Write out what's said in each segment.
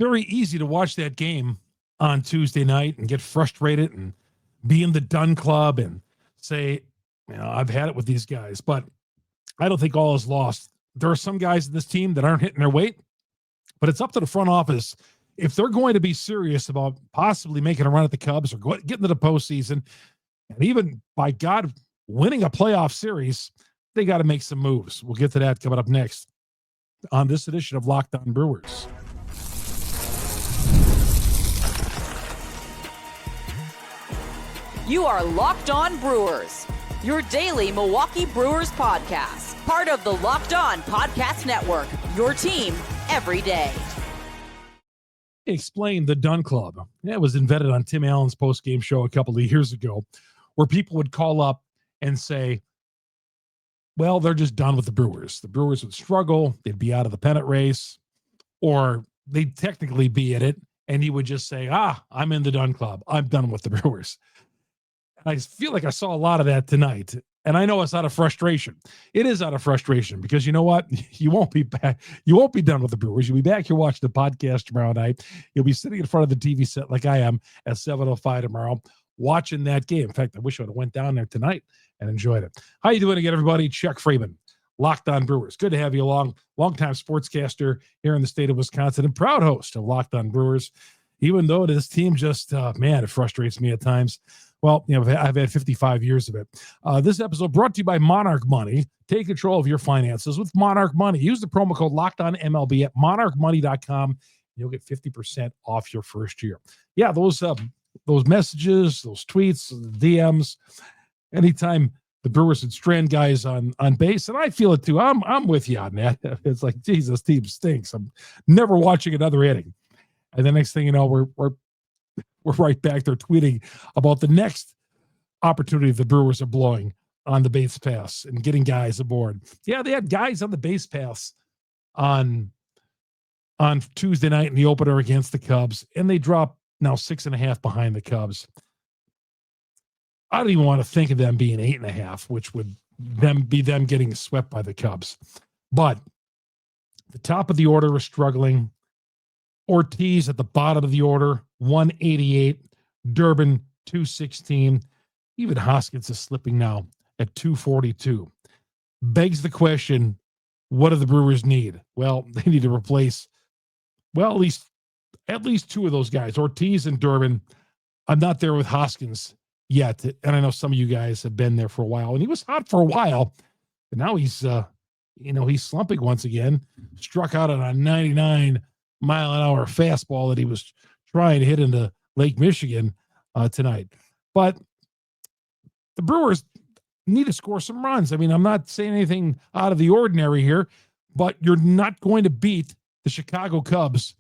very easy to watch that game on Tuesday night and get frustrated and be in the done club and say, I've had it with these guys. But I don't think all is lost. There are some guys in this team that aren't hitting their weight, but it's up to the front office. If they're going to be serious about possibly making a run at the Cubs or getting to the postseason, and even, by God, winning a playoff series, they got to make some moves. We'll get to that coming up next on this edition of Locked On Brewers. You are Locked On Brewers, your daily Milwaukee Brewers podcast. Part of the Locked On Podcast Network, your team every day. Explain the Dunn Club. It was invented on Tim Allen's post-game show a couple of years ago, where people would call up and say, well, they're just done with the Brewers. The Brewers would struggle. They'd be out of the pennant race, or they'd technically be in it. And he would just say, I'm in the Dunn Club. I'm done with the Brewers. And I feel like I saw a lot of that tonight. And I know it's out of frustration. It is out of frustration because you know what? You won't be back. You won't be done with the Brewers. You'll be back here watching the podcast tomorrow night. You'll be sitting in front of the TV set like I am at 7:05 tomorrow, watching that game. In fact, I wish I would have went down there tonight and enjoyed it. How you doing again, everybody? Chuck Freeman, Locked On Brewers. Good to have you along. Longtime sportscaster here in the state of Wisconsin and proud host of Locked On Brewers. Even though this team just, it frustrates me at times. Well, I've had 55 years of it. This episode brought to you by Monarch Money. Take control of your finances with Monarch Money. Use the promo code LOCKEDONMLB at monarchmoney.com. You'll get 50% off your first year. Yeah, those messages, those tweets, DMs, anytime the Brewers would strand guys on base, and I feel it too. I'm with you on that. It's like, Jesus, team stinks. I'm never watching another inning. And the next thing you know, we're right back there tweeting about the next opportunity the Brewers are blowing on the base pass and getting guys aboard. Yeah, they had guys on the base pass on Tuesday night in the opener against the Cubs, and they dropped now 6.5 behind the Cubs. I don't even want to think of them being 8.5, which would be them getting swept by the Cubs. But the top of the order is struggling. Ortiz at the bottom of the order, 188. Durbin, 216. Even Hoskins is slipping now at 242. Begs the question, what do the Brewers need? Well, they need to replace, at least two of those guys, Ortiz and Durbin. I'm not there with Hoskins yet, and I know some of you guys have been there for a while, and he was hot for a while, but now he's slumping once again. Struck out on a 99-mile-an-hour fastball that he was trying to hit into Lake Michigan tonight. But the Brewers need to score some runs. I mean, I'm not saying anything out of the ordinary here, but you're not going to beat the Chicago Cubs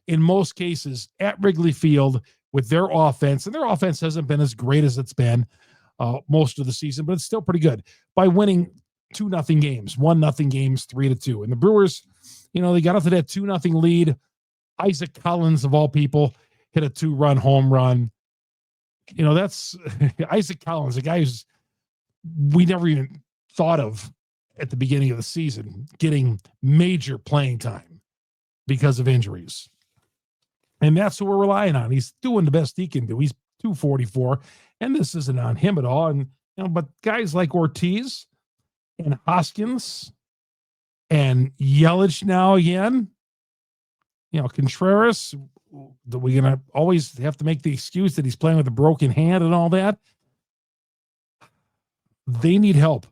in most cases at Wrigley Field with their offense. And their offense hasn't been as great as it's been most of the season, but it's still pretty good, by winning 2-0 games, 1-0 games, 3-2. And the Brewers, they got up to that 2-0 lead. Isaac Collins, of all people, hit a 2-run home run. That's Isaac Collins, a guy who's we never even thought of at the beginning of the season getting major playing time because of injuries. And that's what we're relying on. He's doing the best he can do. He's 244, and this isn't on him at all. And but guys like Ortiz and Hoskins and Yelich now again, Contreras, that we're going to always have to make the excuse that he's playing with a broken hand and all that. They need help.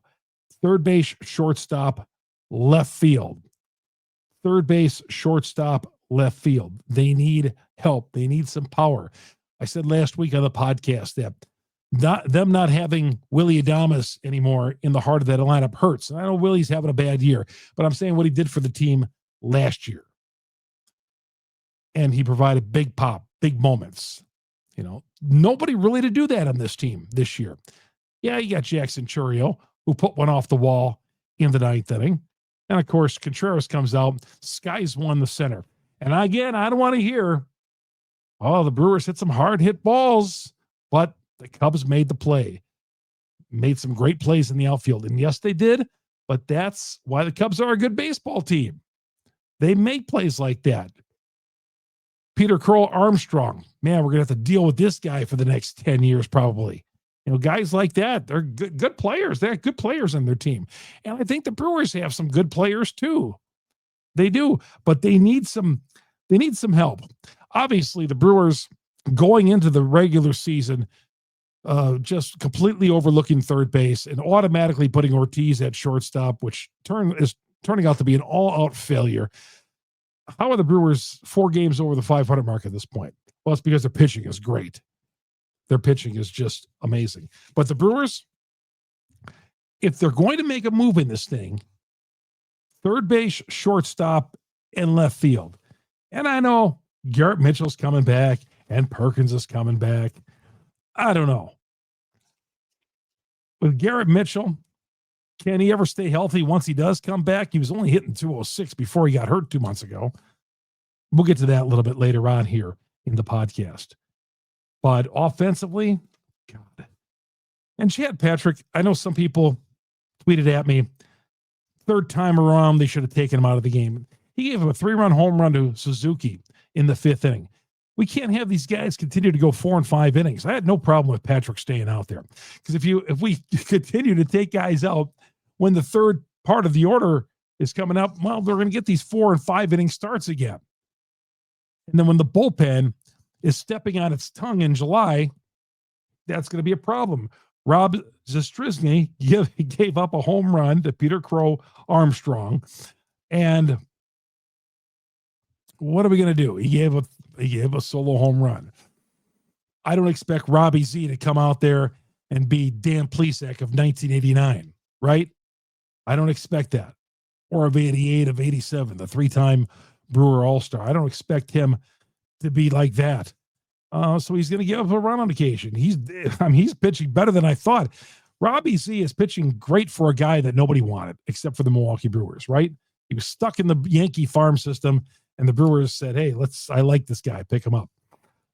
Third base, shortstop, left field. Third base, shortstop, left field. They need help. They need some power. I said last week on the podcast that them not having Willy Adames anymore in the heart of that lineup hurts. And I know Willie's having a bad year, but I'm saying what he did for the team last year. And he provided big pop, big moments. Nobody really to do that on this team this year. Yeah, you got Jackson Chourio, who put one off the wall in the 9th inning. And, of course, Contreras comes out, skies one the center. And, again, I don't want to hear, the Brewers hit some hard-hit balls, but the Cubs made the play, made some great plays in the outfield. And, yes, they did, but that's why the Cubs are a good baseball team. They make plays like that. Peter Kroll Armstrong. Man, we're going to have to deal with this guy for the next 10 years, probably. Guys like that, they're good players. They have good players on their team. And I think the Brewers have some good players too. They do, but they need some help. Obviously, the Brewers going into the regular season just completely overlooking third base and automatically putting Ortiz at shortstop, which is turning out to be an all-out failure. How are the Brewers 4 games over the 500 mark at this point? Well, it's because their pitching is great. Their pitching is just amazing. But the Brewers, if they're going to make a move in this thing, third base, shortstop, and left field. And I know Garrett Mitchell's coming back and Perkins is coming back. I don't know. With Garrett Mitchell, can he ever stay healthy once he does come back? He was only hitting 206 before he got hurt 2 months ago. We'll get to that a little bit later on here in the podcast. But offensively, God. And Chad Patrick, I know some people tweeted at me, third time around, they should have taken him out of the game. He gave him a 3-run home run to Suzuki in the 5th inning. We can't have these guys continue to go 4 and 5 innings. I had no problem with Patrick staying out there. Because if we continue to take guys out when the third part of the order is coming up, well, they're going to get these 4 and 5 inning starts again. And then when the bullpen is stepping on its tongue in July, that's going to be a problem. Rob Zastryzny gave up a home run to Peter Crow Armstrong. And what are we going to do? He gave a solo home run. I don't expect Robbie Z to come out there and be Dan Plesac of 1989, right? I don't expect that. Or of 88, of 87, the 3-time Brewer All-Star. I don't expect him to be like that. So he's going to give up a run on occasion. He's pitching better than I thought. Robbie Z is pitching great for a guy that nobody wanted, except for the Milwaukee Brewers, right? He was stuck in the Yankee farm system, and the Brewers said, hey, I like this guy, pick him up.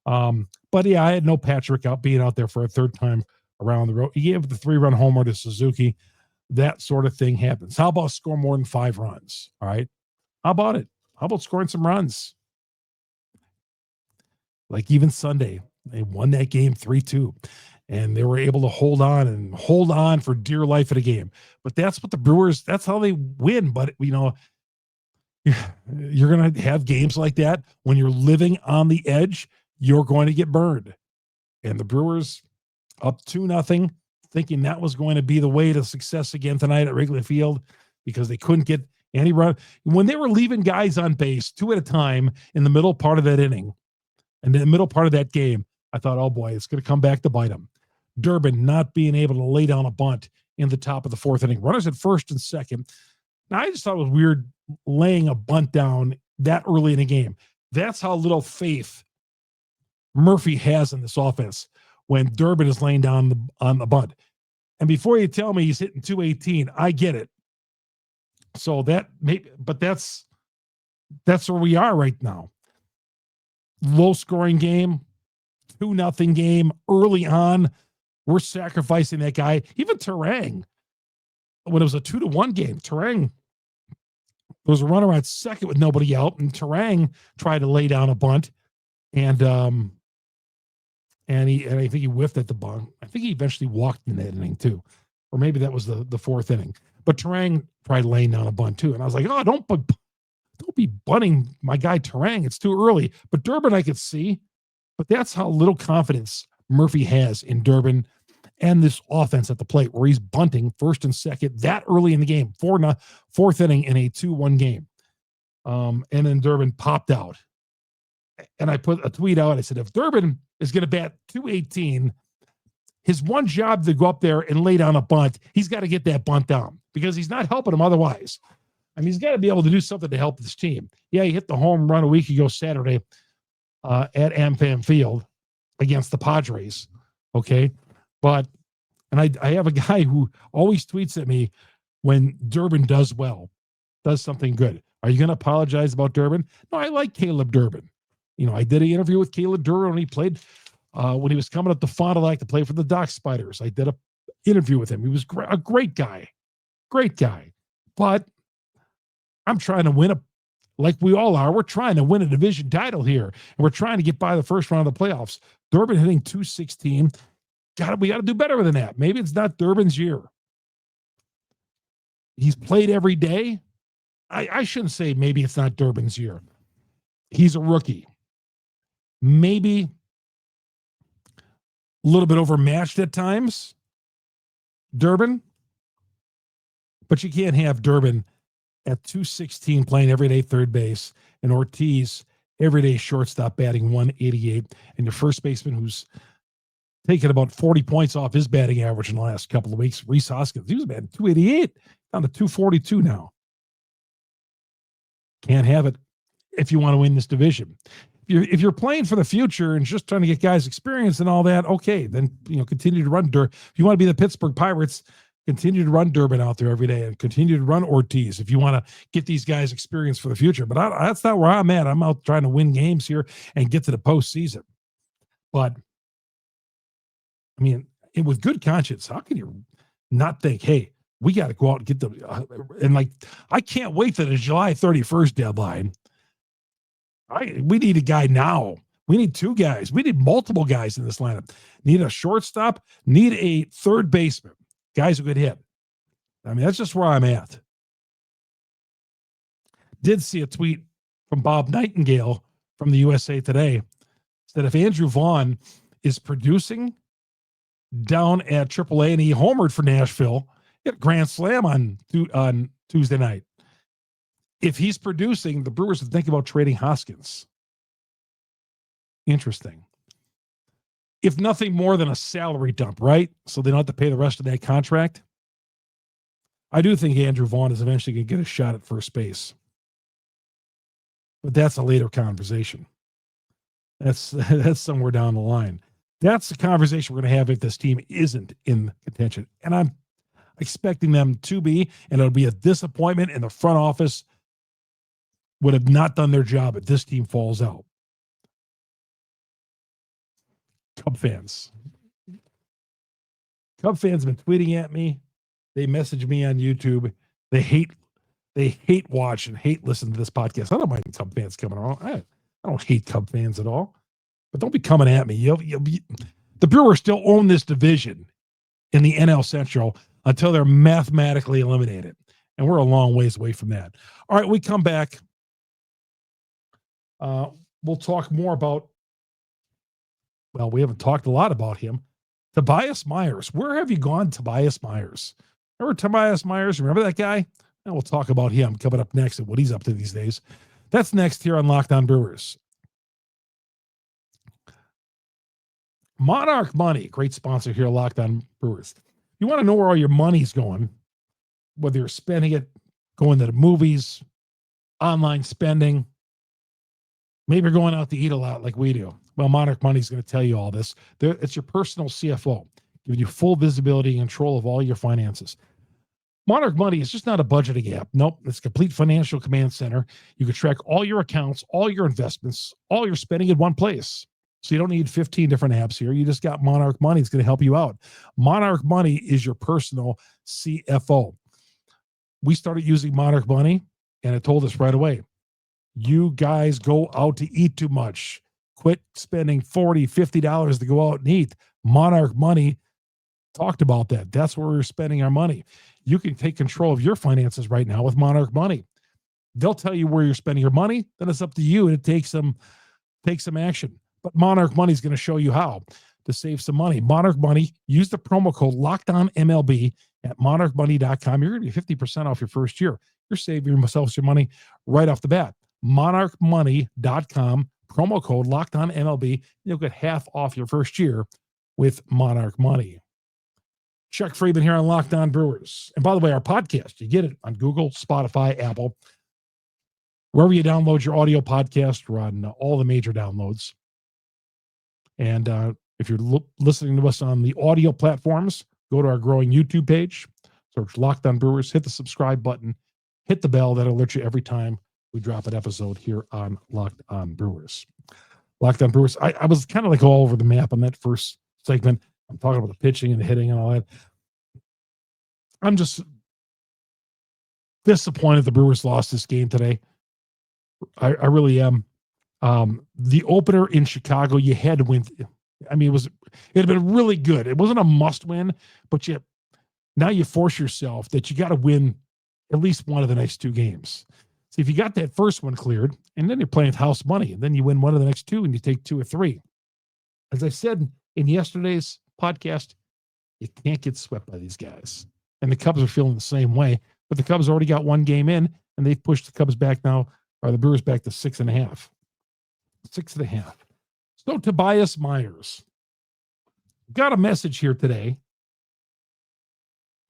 But yeah, I had no Patrick being out there for a third time around the road. He gave the 3-run homer to Suzuki. That sort of thing happens. How about score more than 5 runs? All right. How about it? How about scoring some runs? Like even Sunday, they won that game 3-2, and they were able to hold on for dear life at a game. But that's what the Brewers, that's how they win. But, you're going to have games like that when you're living on the edge, you're going to get burned. And the Brewers up 2-0, thinking that was going to be the way to success again tonight at Wrigley Field because they couldn't get any run. When they were leaving guys on base 2 at a time in the middle part of that inning, and in the middle part of that game, I thought, oh boy, it's going to come back to bite him. Durbin not being able to lay down a bunt in the top of the 4th inning. Runners at first and second. Now, I just thought it was weird laying a bunt down that early in the game. That's how little faith Murphy has in this offense when Durbin is laying down on the bunt. And before you tell me he's hitting 218, I get it. So that's where we are right now. Low scoring game, 2-0 game early on. We're sacrificing that guy. Even Terang, when it was a 2-1 game, Terang, there was a runner at second with nobody out, and Terang tried to lay down a bunt, and I think he whiffed at the bunt. I think he eventually walked in that inning too, or maybe that was the 4th inning. But Terang tried laying down a bunt too, and I was like, oh, don't be bunting my guy Terang. It's too early. But Durbin, I could see. But that's how little confidence Murphy has in Durbin and this offense at the plate, where he's bunting first and second that early in the game, 4th inning in a 2-1 game. And then Durbin popped out. And I put a tweet out. I said, if Durbin is going to bat 218, his one job to go up there and lay down a bunt, he's got to get that bunt down because he's not helping him otherwise. I mean, he's got to be able to do something to help this team. Yeah, he hit the home run a week ago Saturday at AmFam Field against the Padres. Okay. But, and I have a guy who always tweets at me when Durbin does something good. Are you going to apologize about Durbin? No, I like Caleb Durbin. I did an interview with Caleb Durbin when he played, when he was coming up to Fond du Lac to play for the Dock Spiders. I did an interview with him. He was a great guy. But I'm trying to win like we all are. We're trying to win a division title here, and we're trying to get by the first round of the playoffs. Durbin hitting .216. We got to do better than that. Maybe it's not Durbin's year. He's played every day. I shouldn't say maybe it's not Durbin's year. He's a rookie. Maybe a little bit overmatched at times, Durbin. But you can't have Durbin at .216 playing everyday third base and Ortiz everyday shortstop batting .188, and your first baseman who's taken about 40 points off his batting average in the last couple of weeks, Rhys Hoskins. He was batting .288 down to .242 now. Can't have it if you want to win this division. If you're playing for the future and just trying to get guys experience and all that, okay, then continue to run Durbin. If you want to be the Pittsburgh Pirates, continue to run Durbin out there every day and continue to run Ortiz if you want to get these guys experience for the future. But that's not where I'm at. I'm out trying to win games here and get to the postseason. But, I mean, with good conscience, how can you not think, hey, we got to go out and get them? I can't wait to the July 31st deadline. We need a guy now. We need two guys. We need multiple guys in this lineup. Need a shortstop. Need a third baseman. Guys who could hit. I mean, that's just where I'm at. Did see a tweet from Bob Nightingale from the USA Today. Said if Andrew Vaughn is producing down at AAA and he homered for Nashville, he had a grand slam on Tuesday night. If he's producing, the Brewers would think about trading Hoskins. Interesting. If nothing more than a salary dump, right? So they don't have to pay the rest of that contract. I do think Andrew Vaughn is eventually going to get a shot at first base. But that's a later conversation. That's somewhere down the line. That's the conversation we're going to have if this team isn't in contention. And I'm expecting them to be, and it'll be a disappointment, and the front office would have not done their job if this team falls out. Cub fans have been tweeting at me. They message me on YouTube. They hate watch and hate listen to this podcast. I don't mind Cub fans coming on. I don't hate Cub fans at all. But don't be coming at me. The Brewers still own this division in the NL Central until they're mathematically eliminated. And we're a long ways away from that. All right, we come back. We'll talk more about, well, we haven't talked a lot about him. Tobias Myers. Where have you gone, Tobias Myers? Remember Tobias Myers? Remember that guy? And we'll talk about him coming up next and what he's up to these days. That's next here on Locked On Brewers. Monarch Money, great sponsor here, Locked On Brewers. You want to know where all your money's going, whether you're spending it, going to the movies, online spending, maybe you're going out to eat a lot like we do. Well, Monarch Money is going to tell you all this. It's your personal CFO, giving you full visibility and control of all your finances. Monarch Money is just not a budgeting app. Nope, it's a complete financial command center. You can track all your accounts, all your investments, all your spending in one place. So you don't need 15 different apps here. You just got Monarch Money. It's going to help you out. Monarch Money is your personal CFO. We started using Monarch Money, and it told us right away, you guys go out to eat too much. Quit spending $40, $50 to go out and eat. Monarch Money talked about that. That's where we're spending our money. You can take control of your finances right now with Monarch Money. They'll tell you where you're spending your money. Then it's up to you to take some action. But Monarch Money is going to show you how to save some money. Monarch Money, use the promo code LOCKEDONMLB at monarchmoney.com. You're going to get 50% off your first year. You're saving yourself some money right off the bat. monarchmoney.com, promo code LOCKEDONMLB. You'll get half off your first year with Monarch Money. Chuck Freeman here on Locked On Brewers. And by the way, our podcast, you get it on Google, Spotify, Apple. Wherever you download your audio podcast, we're on all the major downloads. And if you're listening to us on the audio platforms, go to our growing YouTube page, search Locked On Brewers, hit the subscribe button, hit the bell. That'll alert you every time we drop an episode here on Locked On Brewers. Locked On Brewers. I was kind of like all over the map on that first segment. I'm talking about the pitching and the hitting and all that. I'm just disappointed the Brewers lost this game today. I really am. The opener in Chicago, you had to win. I mean, it had been really good. It wasn't a must win, but now you force yourself that you got to win at least one of the next two games. See, if you got that first one cleared, and then you're playing with house money, and then you win one of the next two, and you take 2 or 3. As I said in yesterday's podcast, you can't get swept by these guys. And the Cubs are feeling the same way, but the Cubs already got 1 game in, and they've pushed the Cubs back now, or the Brewers back to 6.5. 6.5. So Tobias Myers. Got a message here today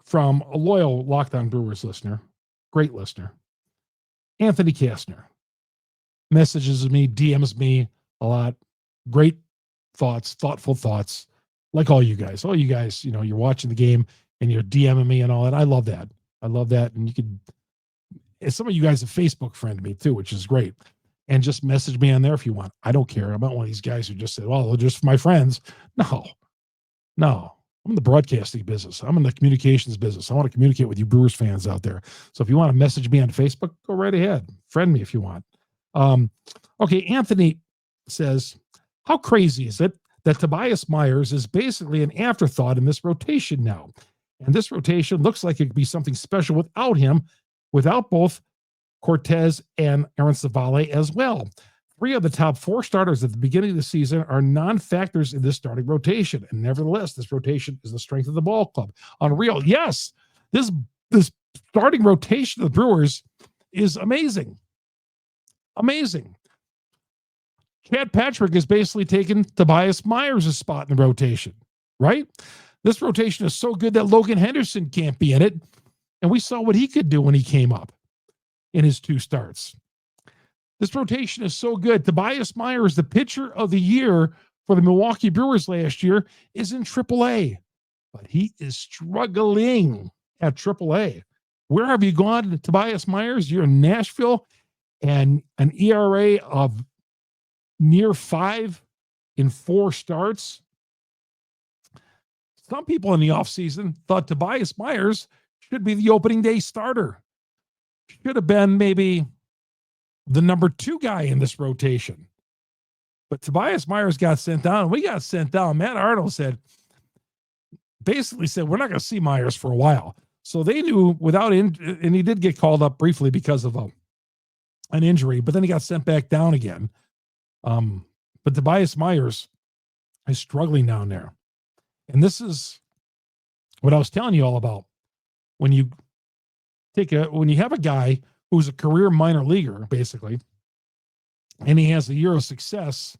from a loyal Locked On Brewers listener, great listener, Anthony Kastner. Messages me, DMs me a lot. Great thoughts, thoughtful thoughts, like all you guys. All you guys, you're watching the game and you're DMing me and all that. I love that. And some of you guys have Facebook friended me too, which is great. And just message me on there if you want. I don't care. I'm not one of these guys who just said, well, just for my friends. No. I'm in the broadcasting business. I'm in the communications business. I want to communicate with you Brewers fans out there. So if you want to message me on Facebook, go right ahead. Friend me if you want. Okay, Anthony says, how crazy is it that Tobias Myers is basically an afterthought in this rotation now? And this rotation looks like it could be something special without him, without both Cortez and Aaron Savale as well. 3 of the top 4 starters at the beginning of the season are non-factors in this starting rotation. And nevertheless, this rotation is the strength of the ball club. Unreal. Yes, this starting rotation of the Brewers is amazing. Amazing. Chad Patrick has basically taken Tobias Myers' spot in the rotation, right? This rotation is so good that Logan Henderson can't be in it. And we saw what he could do when he came up in his 2 starts. This rotation is so good. Tobias Myers, the pitcher of the year for the Milwaukee Brewers last year, is in AAA. But he is struggling at AAA. Where have you gone, Tobias Myers? You're in Nashville, and an ERA of near 5 in 4 starts. Some people in the offseason thought Tobias Myers should be the opening day starter. Should have been maybe the number 2 guy in this rotation. But Tobias Myers got sent down. We got sent down. Matt Arnold basically said, we're not going to see Myers for a while. So they knew and he did get called up briefly because of an injury, but then he got sent back down again. But Tobias Myers is struggling down there. And this is what I was telling you all about. When you have a guy who's a career minor leaguer, basically, and he has a year of success,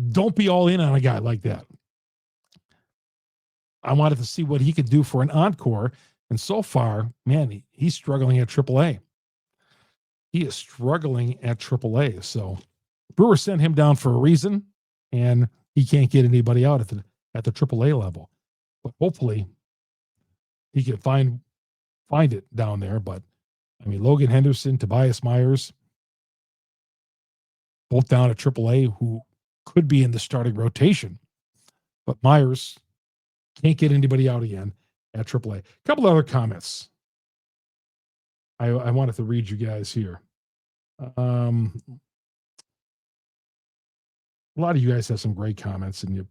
don't be all in on a guy like that. I wanted to see what he could do for an encore, and so far, man, he's struggling at AAA. He is struggling at AAA, so Brewers sent him down for a reason, and he can't get anybody out at the AAA level. But hopefully, he can find it down there, but I mean, Logan Henderson, Tobias Myers, both down at AAA, who could be in the starting rotation. But Myers can't get anybody out again at AAA. A couple other comments I wanted to read you guys here. A lot of you guys have some great comments, and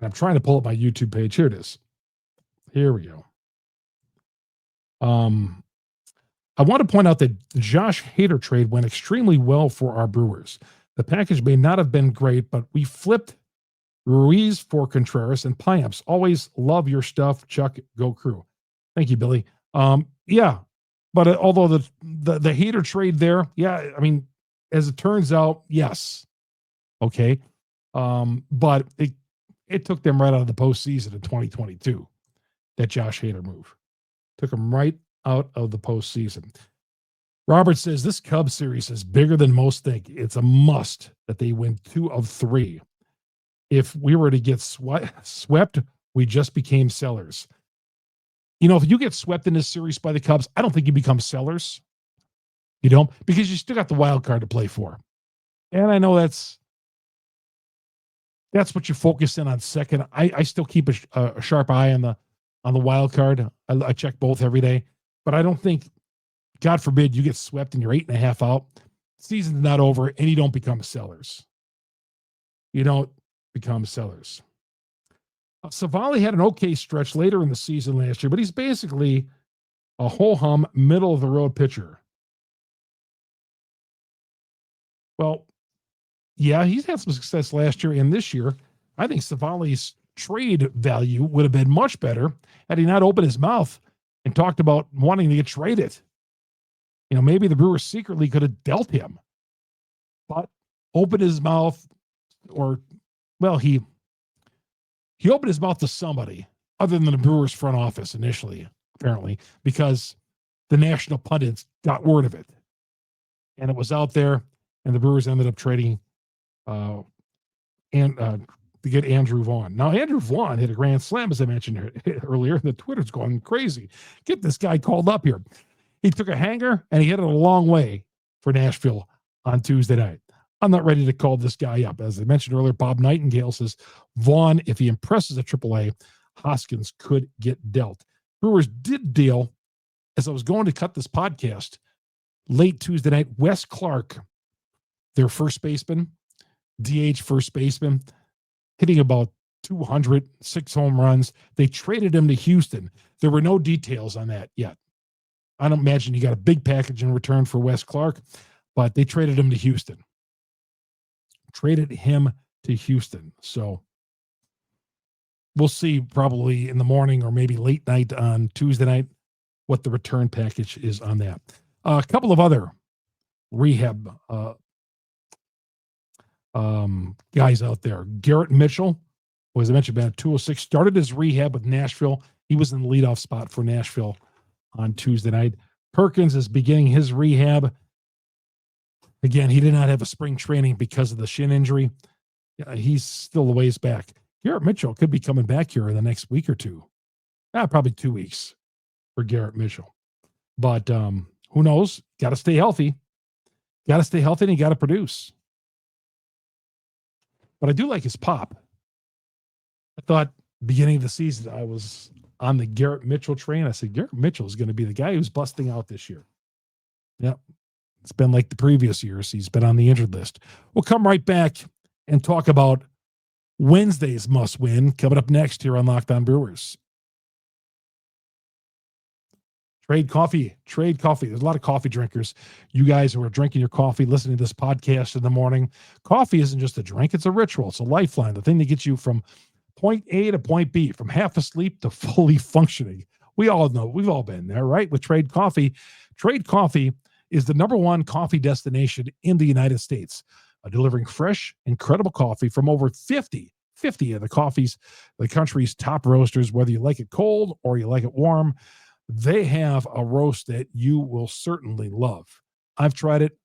I'm trying to pull up my YouTube page. Here it is. Here we go. I want to point out that the Josh Hader trade went extremely well for our Brewers. The package may not have been great, but we flipped Ruiz for Contreras and Piamps. Always love your stuff, Chuck. Go Crew. Thank you, Billy. Yeah, but although the Hader trade there, yeah, I mean, as it turns out, yes, okay, but it took them right out of the postseason in 2022. That Josh Hader move took them right out of the postseason. Robert says this Cubs series is bigger than most think. It's a must that they win 2 of 3. If we were to get swept, we just became sellers. If you get swept in this series by the Cubs, I don't think you become sellers. You don't, because you still got the wild card to play for. And I know that's what you focus in on second. I still keep a sharp eye on the wild card. I check both every day, but I don't think God forbid you get swept and you're 8.5 out. Season's not over, and you don't become sellers. You don't become sellers. Savali had an okay stretch later in the season last year, but he's basically a ho-hum, middle-of-the-road pitcher. Well, yeah, he's had some success last year and this year. I think Savali's trade value would have been much better had he not opened his mouth and talked about wanting to get traded. You know, maybe the Brewers secretly could have dealt him, but opened his mouth, or, well, he opened his mouth to somebody other than the Brewers front office initially, apparently, because the national pundits got word of it. And it was out there, and the Brewers ended up trading to get Andrew Vaughn. Now, Andrew Vaughn hit a grand slam, as I mentioned earlier. The Twitter's going crazy. Get this guy called up here. He took a hanger, and he hit it a long way for Nashville on Tuesday night. I'm not ready to call this guy up. As I mentioned earlier, Bob Nightingale says Vaughn, if he impresses at AAA, Hoskins could get dealt. Brewers did deal, as I was going to cut this podcast, late Tuesday night, Wes Clark, their first baseman, DH first baseman, hitting about 206 home runs. They traded him to Houston. There were no details on that yet. I don't imagine you got a big package in return for Wes Clark, but they traded him to Houston. So we'll see probably in the morning or maybe late night on Tuesday night what the return package is on that. A couple of other rehab guys out there. Garrett Mitchell, who, as I mentioned, about 206, started his rehab with Nashville. He was in the leadoff spot for Nashville on Tuesday night. Perkins is beginning his rehab. Again, he did not have a spring training because of the shin injury. He's still a ways back. Garrett Mitchell could be coming back here in the next week or two. Probably 2 weeks for Garrett Mitchell. But who knows? Got to stay healthy. And you got to produce. But I do like his pop. I thought beginning of the season I was on the Garrett Mitchell train. I said, Garrett Mitchell is going to be the guy who's busting out this year. Yep. It's been like the previous years. He's been on the injured list. We'll come right back and talk about Wednesday's must win coming up next here on Locked On Brewers. Trade coffee. There's a lot of coffee drinkers. You guys who are drinking your coffee, listening to this podcast in the morning. Coffee isn't just a drink. It's a ritual. It's a lifeline. The thing that gets you from point A to point B, from half asleep to fully functioning. We all know. We've all been there, right? With Trade Coffee. Trade Coffee is the #1 coffee destination in the United States, delivering fresh, incredible coffee from over 50 of the country's top roasters. Whether you like it cold or you like it warm, they have a roast that you will certainly love. I've tried it,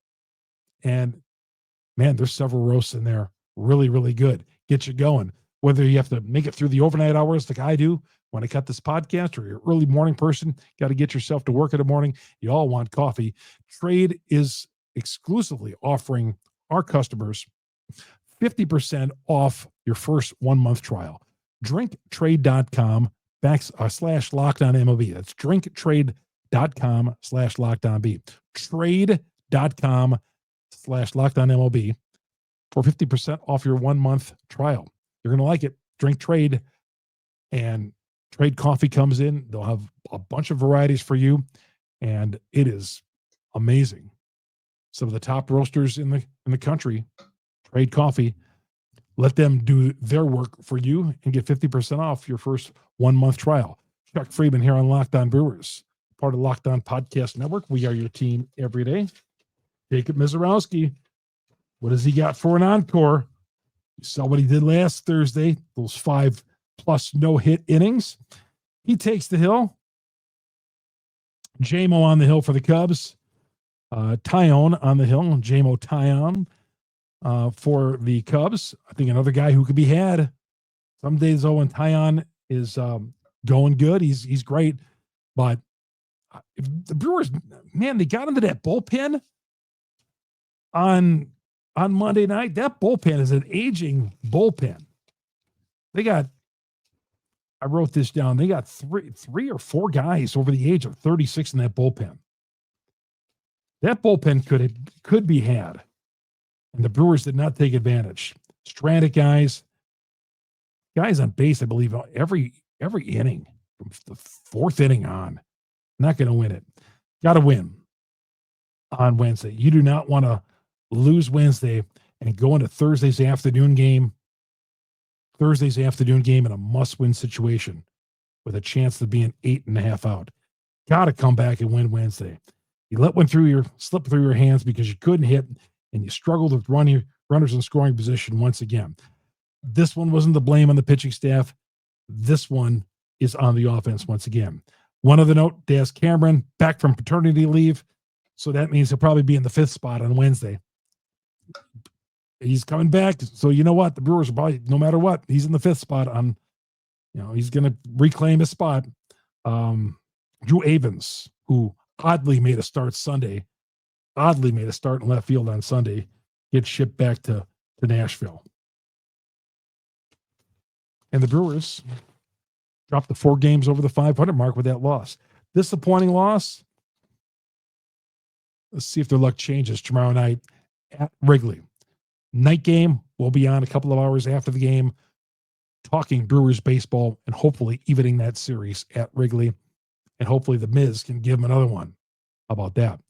and man, there's several roasts in there. Really, really good. Get you going. Whether you have to make it through the overnight hours like I do when I cut this podcast, or you're an early morning person, got to get yourself to work in the morning, you all want coffee. Trade is exclusively offering our customers 50% off your first 1-month trial. Drinktrade.com /LockedOnMLB. That's drinktrade.com /LockedOnB. Trade.com /LockedOnMLB for 50% off your 1-month trial. You're going to like it. Drink Trade, and Trade Coffee comes in. They'll have a bunch of varieties for you, and it is amazing. Some of the top roasters in the country, Trade Coffee. Let them do their work for you and get 50% off your first 1-month trial. Chuck Freeman here on Locked On Brewers, part of Locked On Podcast Network. We are your team every day. Jacob Mizorowski, what has he got for an encore? You saw what he did last Thursday, those 5+ no-hit innings. He takes the hill. J-Mo on the hill for the Cubs. Tyone on the hill. J-Mo Tyone for the Cubs. I think another guy who could be had. Some days, though, when Tyone is going good, he's great. But if the Brewers, man, they got into that bullpen on Monday night. That bullpen is an aging bullpen. I wrote this down. They got three or four guys over the age of 36 in that bullpen. That bullpen could be had, and the Brewers did not take advantage. Stranding guys on base, I believe, every inning from the fourth inning on. Not going to win it. Got to win on Wednesday. You do not want to lose Wednesday and go into Thursday's afternoon game in a must-win situation with a chance to be an 8.5 out. Got to come back and win Wednesday. You let one slip through your hands because you couldn't hit, and you struggled with runners in scoring position once again. This one wasn't the blame on the pitching staff. This one is on the offense once again. One other note, Daz Cameron back from paternity leave, so that means he'll probably be in the 5th spot on Wednesday. He's coming back, so you know what? The Brewers are probably, no matter what, he's in the 5th spot on, he's going to reclaim his spot. Drew Avens, who oddly made a start in left field on Sunday, gets shipped back to Nashville. And the Brewers dropped the 4 games over the 500 mark with that loss. Disappointing loss. Let's see if their luck changes tomorrow night at Wrigley. Night game. We'll be on a couple of hours after the game talking Brewers baseball and hopefully evening that series at Wrigley. And hopefully the Miz can give them another one. How about that?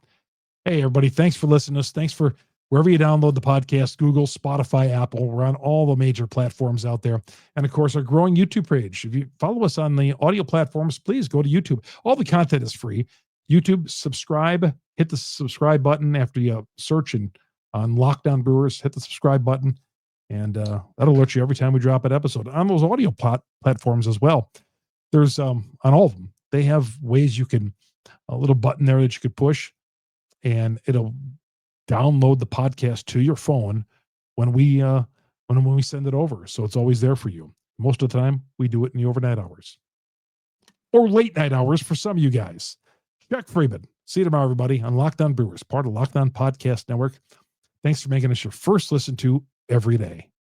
Hey, everybody. Thanks for listening to us. Thanks for wherever you download the podcast, Google, Spotify, Apple. We're on all the major platforms out there. And, of course, our growing YouTube page. If you follow us on the audio platforms, please go to YouTube. All the content is free. YouTube, subscribe. Hit the subscribe button after you search on Lockdown Brewers. Hit the subscribe button, and that'll alert you every time we drop an episode. On those audio platforms as well, there's on all of them, they have ways a little button there that you could push, and it'll download the podcast to your phone when we send it over. So it's always there for you. Most of the time, we do it in the overnight hours or late night hours for some of you guys. Chuck Freeman. See you tomorrow, everybody, on Lockdown Brewers, part of Lockdown Podcast Network. Thanks for making us your first listen to every day.